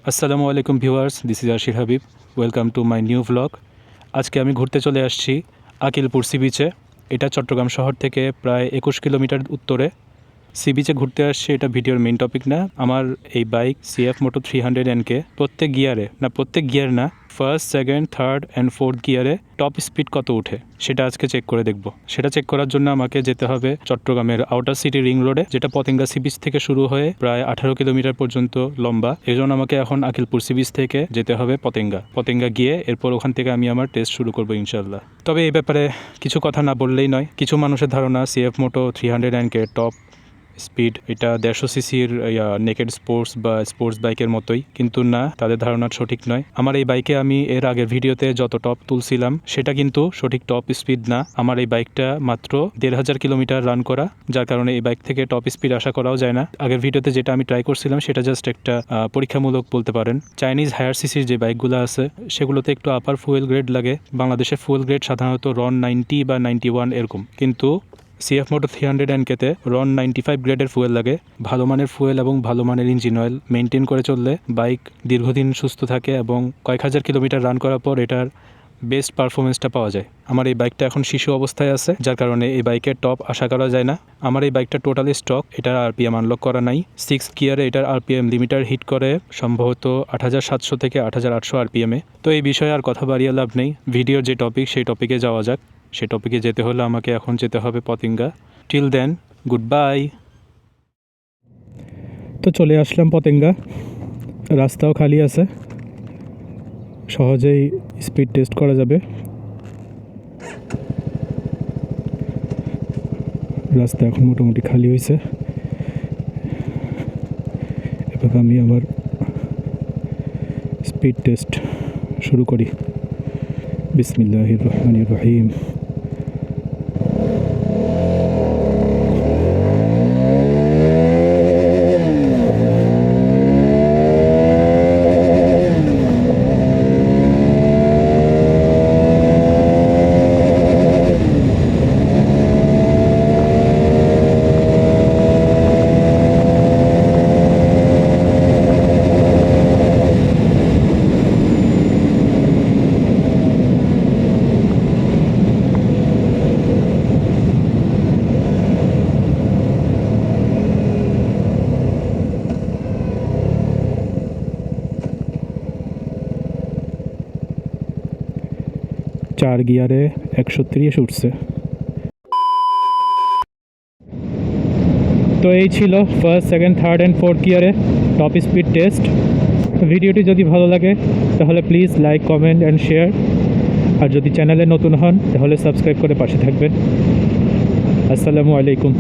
আসসালামু আলাইকুম viewers, this is আশির Habib. Welcome to my new vlog. আজকে আমি ঘুরতে চলে আসছি আকিলপুর সি বিচে। এটা চট্টগ্রাম শহর থেকে প্রায় 21 কিলোমিটার উত্তরে। সি বিচে ঘুরতে আসছি, এটা ভিডিওর মেইন টপিক না। আমার এই বাইক সিএফ মোটো 300NK প্রত্যেক গিয়ার না, first, second, third and fourth গিয়ারে টপ স্পিড কত উঠে সেটা আজকে চেক করে দেখব। সেটা চেক করার জন্য আমাকে যেতে হবে চট্টগ্রামের আউটার সিটি রিং রোডে, যেটা পতেঙ্গা সি বিচ থেকে শুরু হয়ে প্রায় 18 কিলোমিটার পর্যন্ত লম্বা। এই জন্য আমাকে এখন আকিলপুর সি বিচ থেকে যেতে হবে পতেঙ্গা গিয়ে এরপর ওখান থেকে আমি আমার টেস্ট শুরু করবো ইনশাল্লাহ। তবে এই ব্যাপারে কিছু কথা না বললেই নয়। কিছু মানুষের ধারণা সিএফ মোটো 300NK টপ স্পিড এটা 150 সিসির নেকেড স্পোর্টস বা স্পোর্টস বাইকের মতোই, কিন্তু না, তাদের ধারণা সঠিক নয়। আমার এই বাইকে আমি এর আগের ভিডিওতে যত টপ তুলছিলাম সেটা কিন্তু সঠিক টপ স্পিড না। আমার এই বাইকটা মাত্র 1500 কিলোমিটার রান করা, যার কারণে এই বাইক থেকে টপ স্পিড আশা করাও যায় না। আগের ভিডিওতে যেটা আমি ট্রাই করছিলাম সেটা জাস্ট একটা পরীক্ষামূলক বলতে পারেন। চাইনিজ হায়ার সিসির যে বাইকগুলো আছে সেগুলোতে একটু আপার ফুয়েল গ্রেড লাগে। বাংলাদেশের ফুয়েল গ্রেড সাধারণত রন 90 বা 91 এরকম, কিন্তু সিএফ মোটো 300NKতে রন 95 গ্রেডের ফুয়েল লাগে। ভালো মানের ফুয়েল এবং ভালো মানের ইঞ্জিন অয়েল মেনটেন করে চললে বাইক দীর্ঘদিন সুস্থ থাকে এবং কয়েক হাজার কিলোমিটার রান করার পর এটার বেস্ট পারফরমেন্সটা পাওয়া যায়। আমার এই বাইকটা এখন শিশু অবস্থায় আছে, যার কারণে এই বাইকের টপ আশা করা যায় না। আমার এই বাইকটা টোটালি স্টক, এটার আরপিএম আনলক করা নাই। 6 গিয়ারে এটার আরপিএম লিমিটার হিট করে সম্ভবত 8700 থেকে 8800 আরপিএমে। তো এই বিষয়ে আর কথা বাড়িয়ে লাভ নেই। ভিডিওর যে টপিক সেই টপিকে যাওয়া যাক। সেই টপিকে যেতে হলে আমাকে এখন যেতে হবে Patenga. Till then, good bye. তো চলে আসলাম পতেঙ্গা, রাস্তাও খালি আছে, সহজেই স্পিড টেস্ট করা যাবে। রাস্তা এখন মোটামুটি খালি হয়েছে। এবার আমি আমার স্পিড টেস্ট শুরু করি। বিসমিল্লাহির রহমানির রহিম। চার গিয়ারে 130 উঠছে। তো এই ছিল first, second, third and fourth গিয়ারে টপ স্পিড টেস্ট। ভিডিওটি যদি ভালো লাগে তাহলে please like, comment and share. আর যদি চ্যানেলে নতুন হন তাহলে সাবস্ক্রাইব করে পাশে থাকবেন। আসসালামু আলাইকুম।